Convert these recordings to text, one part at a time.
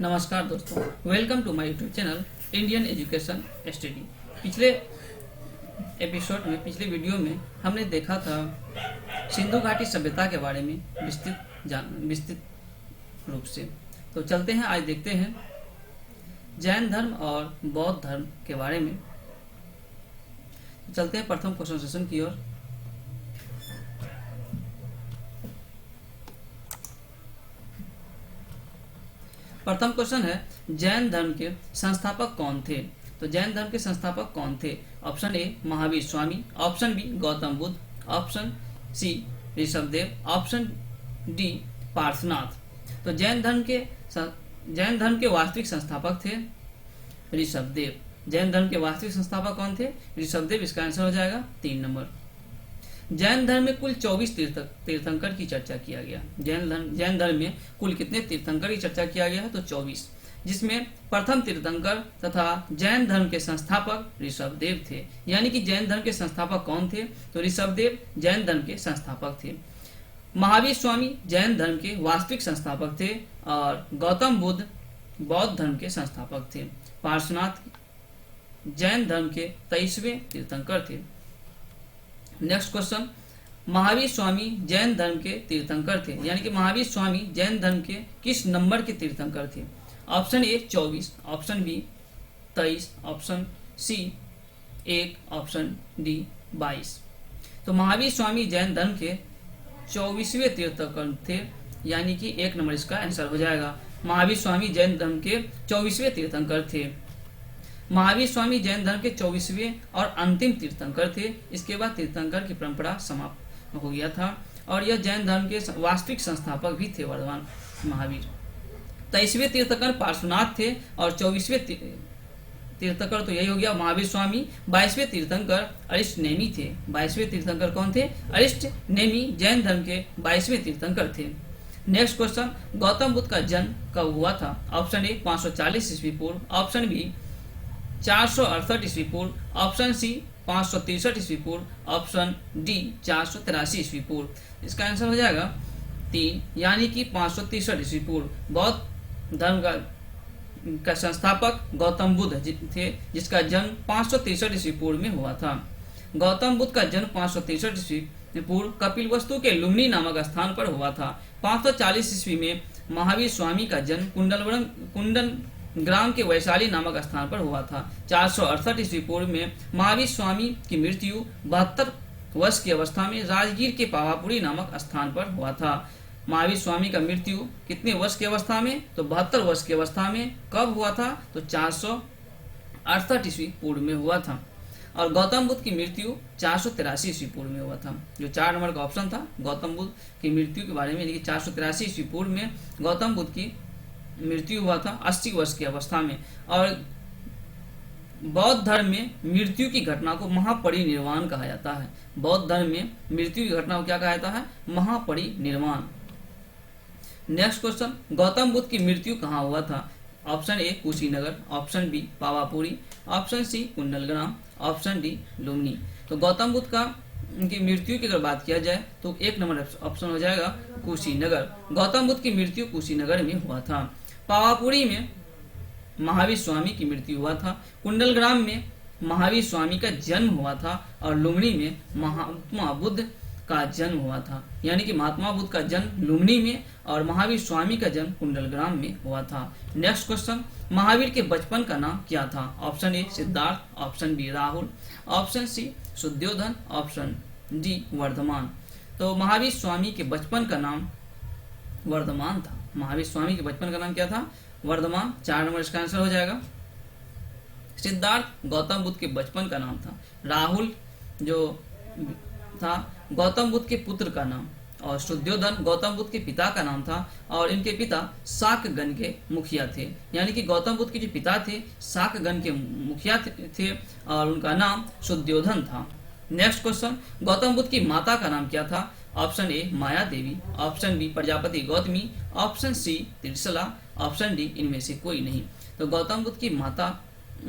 नमस्कार दोस्तों, welcome to my YouTube channel Indian education study. पिछले पिछले वीडियो में हमने देखा था सिंधु घाटी सभ्यता के बारे में विस्तृत रूप से। तो चलते हैं, आज देखते हैं जैन धर्म और बौद्ध धर्म के बारे में। चलते हैं प्रथम क्वेश्चन सेशन की ओर। प्रथम क्वेश्चन है, जैन धर्म के संस्थापक कौन थे? तो जैन धर्म के संस्थापक कौन थे? Option A Mahavir Swami, option B Gautam Buddha, option C Rishabhdev, option D Parshvanath. तो जैन धर्म के वास्तविक संस्थापक थे ऋषभदेव। जैन धर्म के वास्तविक संस्थापक कौन थे? ऋषभदेव। इसका आंसर हो जाएगा 3 नंबर। जैन धर्म में कुल 24 तीर्थंकर की चर्चा किया गया। जैन धर्म में कुल कितने तीर्थंकर की चर्चा किया गया है? तो 24, जिसमें प्रथम तीर्थंकर तथा जैन धर्म के संस्थापक ऋषभदेव थे। यानी कि जैन धर्म के संस्थापक कौन थे? तो ऋषभदेव जैन धर्म के संस्थापक थे। महावीर स्वामी जैन धर्म के वास्तविक संस्थापक थे और गौतम बुद्ध बौद्ध धर्म के संस्थापक थे। पार्श्वनाथ जैन धर्म के 23वें तीर्थंकर थे। नेक्स्ट क्वेश्चन, महावीर स्वामी जैन धर्म के तीर्थंकर थे। यानी कि महावीर स्वामी जैन धर्म के किस नंबर के तीर्थंकर थे? Option A 24, option B 23, option C 1, option D 22। तो महावीर स्वामी जैन धर्म के 24वें तीर्थंकर थे। यानी कि 1 नंबर इसका आंसर हो जाएगा। महावीर स्वामी जैन धर्म के 24वें तीर्थंकर थे। महावीर स्वामी जैन धर्म के 24वें और अंतिम तीर्थंकर थे। इसके बाद तीर्थंकर की परंपरा समाप्त हो गया था और यह जैन धर्म के वास्तविक संस्थापक भी थे वर्धमान महावीर। 23वें तीर्थंकर पार्श्वनाथ थे और 24वें तीर्थंकर तो यही हो गया महावीर स्वामी। 22वें तीर्थंकर अरिष्ट नेमी थे। 22वें तीर्थंकर कौन थे? अरिष्ट नेमी जैन धर्म के 22वें तीर्थंकर थे। नेक्स्ट क्वेश्चन, गौतम बुद्ध का जन्म कब हुआ था? ऑप्शन ए 540 ईस्वी पूर्व, ऑप्शन बी 468 ईस्वी पूर्व, ऑप्शन सी 563 ईस्वी पूर्व, ऑप्शन डी 483 ईस्वी पूर्व। इसका आंसर हो जाएगा 3, यानी कि 563 ईस्वी पूर्व। बौद्ध धर्म का संस्थापक गौतम बुद्ध थे, जिसका जन्म 563 ईस्वी पूर्व में हुआ था। गौतम बुद्ध का जन्म 563 ईस्वी पूर्व कपिलवस्तु के लुम्बिनी नामक स्थान पर हुआ था। 540 ईस्वी में महावीर स्वामी का जन्म कुंडल ग्राम के वैशाली नामक स्थान पर हुआ था। 468 ईस्वी पूर्व में महावीर स्वामी की मृत्यु 72 वर्ष की अवस्था में राजगीर के पावापुरी नामक स्थान पर हुआ था। महावीर स्वामी का मृत्यु कितने वर्ष की अवस्था में? तो 72 वर्ष की अवस्था में। कब हुआ था? तो 468 ईस्वी पूर्व में हुआ था। और गौतम बुद्ध की मृत्यु 483 ईस्वी पूर्व में हुआ था। जो 4 नंबर का ऑप्शन था गौतम बुद्ध की मृत्यु के बारे में, यानी कि 483 ईस्वी पूर्व में गौतम बुद्ध की मृत्यु हुआ था 80 वर्ष की अवस्था में। और बौद्ध धर्म में मृत्यु की घटना को महापरिनिर्वाण कहा जाता है। बौद्ध धर्म में मृत्यु की घटना को क्या कहा जाता है? महापरिनिर्वाण। नेक्स्ट क्वेश्चन, गौतम बुद्ध की मृत्यु कहाँ हुआ था? Option A Kushinagar, option B Pawapuri, option C Kundalgram, option D Lumbini. तो गौतम बुद्ध का उनकी मृत्यु की अगर बात किया जाए तो 1 नंबर ऑप्शन हो जाएगा कुशीनगर। गौतम बुद्ध की मृत्यु कुशीनगर में हुआ था। पावापुरी में महावीर स्वामी की मृत्यु हुआ था। कुंडलग्राम में महावीर स्वामी का जन्म हुआ था और लुम्बिनी में महात्मा बुद्ध का जन्म हुआ था। यानी कि महात्मा बुद्ध का जन्म लुम्बिनी में और महावीर स्वामी का जन्म कुंडलग्राम में हुआ था। नेक्स्ट क्वेश्चन, महावीर के बचपन का नाम क्या था? Option A Siddhartha, option B Rahul, option C Shuddhodana, option D Vardhaman. तो महावीर स्वामी के बचपन का नाम वर्धमान था। महावीर स्वामी के बचपन का नाम क्या था? वर्धमान। 4 नंबर इसका आंसर हो जाएगा। सिद्धार्थ गौतम बुद्ध के बचपन का नाम था। राहुल जो था गौतम बुद्ध के पुत्र का नाम, और शुद्धोधन गौतम बुद्ध के पिता का नाम था और इनके पिता शाकगण के मुखिया थे। यानी कि गौतम बुद्ध के जो पिता थे शाकगण के मुखिया थे और उनका नाम शुद्धोधन था। नेक्स्ट क्वेश्चन, गौतम बुद्ध की माता का नाम क्या था? Option A Maya Devi, option B Prajapati Gautami, option C Trishala, option D इनमें से कोई नहीं। तो गौतम बुद्ध की माता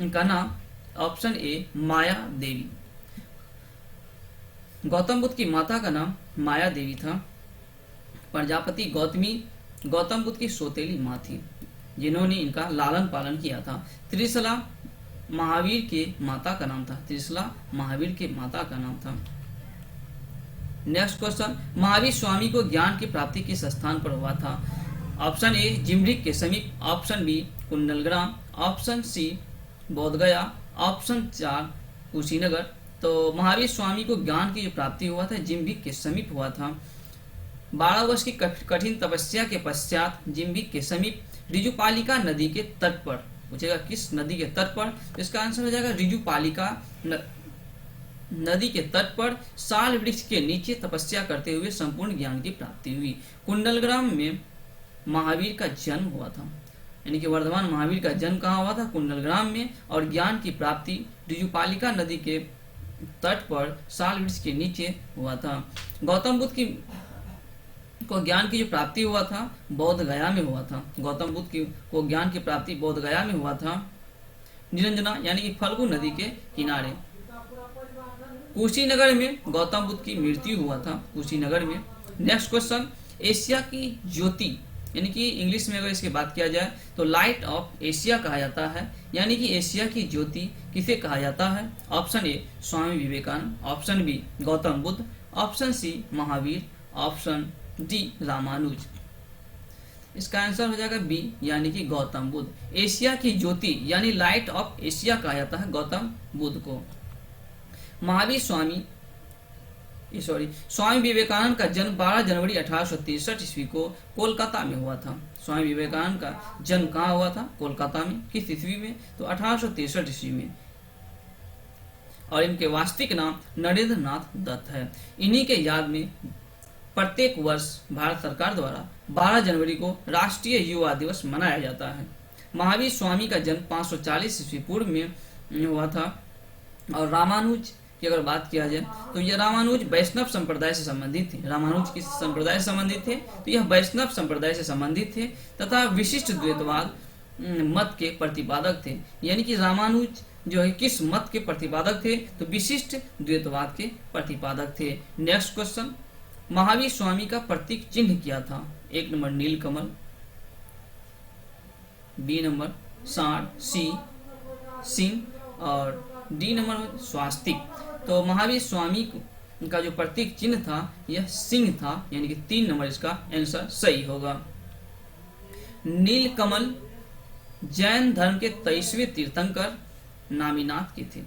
का नाम ऑप्शन ए माया देवी। गौतम बुद्ध की माता का नाम माया देवी था। प्रजापति गौतमी गौतम बुद्ध की सौतेली माँ थी। जिन्होंने इनका लालन पालन किया था। त्रिशला महावीर के माता का नाम था। त्रिशला महावीर के माता का नाम था। नेक्स्ट क्वेश्चन, महावीर स्वामी को ज्ञान की प्राप्ति किस स्थान पर हुआ था? ऑप्शन ए जिमरिक के समीप, option B Kundalgram, option C Bodhgaya, option 4 Kushinagar. तो महावीर स्वामी को ज्ञान की जो प्राप्ति हुआ था जिमरिक के समीप हुआ था। 12 वर्ष की कठिन तपस्या के पश्चात जिमरिक के समीप रिजुपालिका नदी के तट पर, पूछेगा किस नदी के तट पर, तो इसका आंसर हो जाएगा रिजुपालिका नदी के तट पर साल वृक्ष के नीचे तपस्या करते हुए संपूर्ण ज्ञान की प्राप्ति हुई। कुंडलग्राम में महावीर का जन्म हुआ था, यानी कि वर्धमान महावीर का जन्म कहाँ हुआ था? कुंडलग्राम में। और ज्ञान की प्राप्ति रिजुपालिका नदी के तट पर साल वृक्ष के नीचे हुआ था। गौतम बुद्ध को ज्ञान की जो प्राप्ति हुआ था बोध गया में हुआ था। गौतम बुद्ध को ज्ञान की प्राप्ति बोध गया में हुआ था, निरंजना यानी कि फल्गु नदी के किनारे। कुशीनगर में गौतम बुद्ध की मृत्यु हुआ था, कुशीनगर में। नेक्स्ट क्वेश्चन, एशिया की ज्योति यानी कि इंग्लिश में अगर इसकी बात किया जाए तो लाइट ऑफ एशिया कहा जाता है, यानी कि एशिया की ज्योति किसे कहा जाता है? Option A Swami Vivekananda, option B Gautam Buddha, option C Mahavir, option D Ramanuja. इसका आंसर हो जाएगा बी यानी कि गौतम बुद्ध। एशिया की ज्योति यानी लाइट ऑफ एशिया कहा जाता है गौतम बुद्ध को। महावीर स्वामी विवेकानंद का जन्म 12 जनवरी 1863 ईस्वी को कोलकाता में हुआ था। स्वामी विवेकानंद का जन्म कहाँ हुआ था? कोलकाता में। किस ईस्वी में? तो 1863 ईस्वी में। और इनके वास्तविक नाम नरेंद्र नाथ दत्त है। इन्हीं के याद में प्रत्येक वर्ष भारत सरकार द्वारा 12 जनवरी को राष्ट्रीय युवा दिवस मनाया जाता है। महावीर स्वामी का जन्म 540 ईस्वी पूर्व में हुआ था। और रामानुज की अगर बात किया जाए तो यह रामानुज वैष्णव संप्रदाय से संबंधित थे। रामानुज किस संप्रदाय से संबंधित थे? तो यह वैष्णव संप्रदाय से संबंधित थे तथा विशिष्ट द्वैतवाद मत के प्रतिपादक थे। यानी कि रामानुज जो है किस मत के प्रतिपादक थे? तो विशिष्ट द्वैतवाद के प्रतिपादक थे। नेक्स्ट क्वेश्चन, महावीर स्वामी का प्रतीक चिन्ह क्या था? 1 नंबर नीलकमल, बी नंबर सांड, सी सिंह और डी नंबर स्वास्तिक। तो महावीर स्वामी का जो प्रतीक चिन्ह था यह सिंह था, यानी कि 3 नंबर इसका आंसर सही होगा। नीलकमल जैन धर्म के 23वें तीर्थंकर नामीनाथ के थे।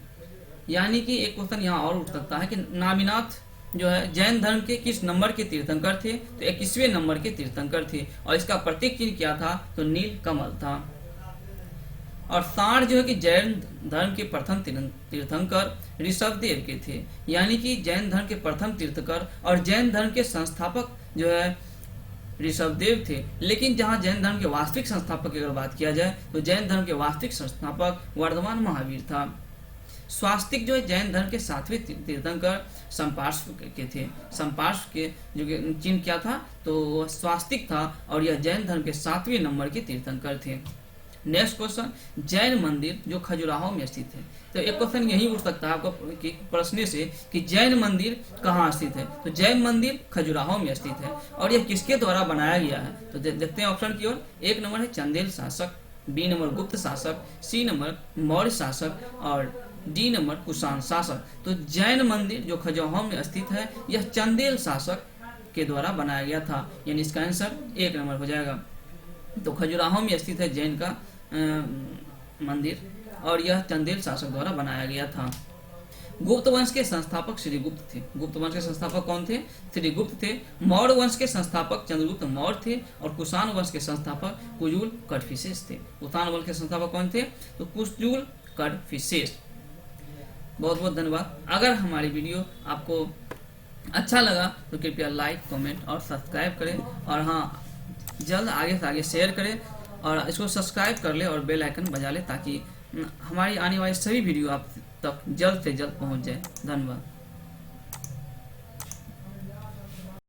यानी कि एक क्वेश्चन यहाँ और उठ सकता है कि नामीनाथ जो है जैन धर्म के किस नंबर के तीर्थंकर थे? तो 21वें नंबर के तीर्थंकर थे। और इसका प्रतीक चिन्ह क्या था? तो नीलकमल था। और सांड जो है कि जैन धर्म के प्रथम तीर्थंकर ऋषभदेव के थे। यानी कि जैन धर्म के प्रथम तीर्थंकर और जैन धर्म के संस्थापक जो है ऋषभदेव थे। लेकिन जहां जैन धर्म के वास्तविक संस्थापक की अगर बात किया जाए तो जैन धर्म के वास्तविक संस्थापक वर्धमान महावीर था। स्वास्तिक जो है जैन धर्म के 7वें तीर्थंकर संपार्श्व के थे। संपार्श्व के जो चिन्ह क्या था? तो स्वास्तिक था और यह जैन धर्म के 7वें नंबर के तीर्थंकर थे। नेक्स्ट क्वेश्चन, जैन मंदिर जो खजुराहो में स्थित है। तो एक क्वेश्चन यही उठ सकता है आपको प्रश्न से कि जैन मंदिर कहाँ स्थित है? तो जैन मंदिर खजुराहो में स्थित है। और यह किसके द्वारा बनाया गया है? तो देखते हैं ऑप्शन की ओर। 1 नंबर है चंदेल शासक, बी नंबर गुप्त शासक, सी नंबर मौर्य शासक और डी नंबर कुषाण शासक। तो जैन मंदिर जो खजुराहो में स्थित है यह चंदेल शासक के द्वारा बनाया गया था, यानी इसका आंसर 1 नंबर हो जाएगा। तो खजुराहो में स्थित है जैन का मंदिर और यह चंदेल शासक द्वारा बनाया गया था। गुप्त वंश के संस्थापक श्री गुप्त थे। गुप्त वंश के संस्थापक कौन थे? श्री गुप्त थे। मौर्य वंश के संस्थापक चंद्रगुप्त मौर्य थे और कुषाण वंश के संस्थापक कुजुल कड़फिसेस थे। कुषाण वंश के संस्थापक कौन थे? तो कुजुल कड़फिसेस। बहुत बहुत धन्यवाद। अगर हमारी वीडियो आपको अच्छा लगा तो कृपया लाइक, कमेंट और सब्सक्राइब करें। और हाँ, जल्द आगे से आगे शेयर करें और इसको सब्सक्राइब कर ले और बेल आइकन बजा ले ताकि हमारी आने वाली सभी वीडियो आप तक जल्द से जल्द पहुंच जाए। धन्यवाद।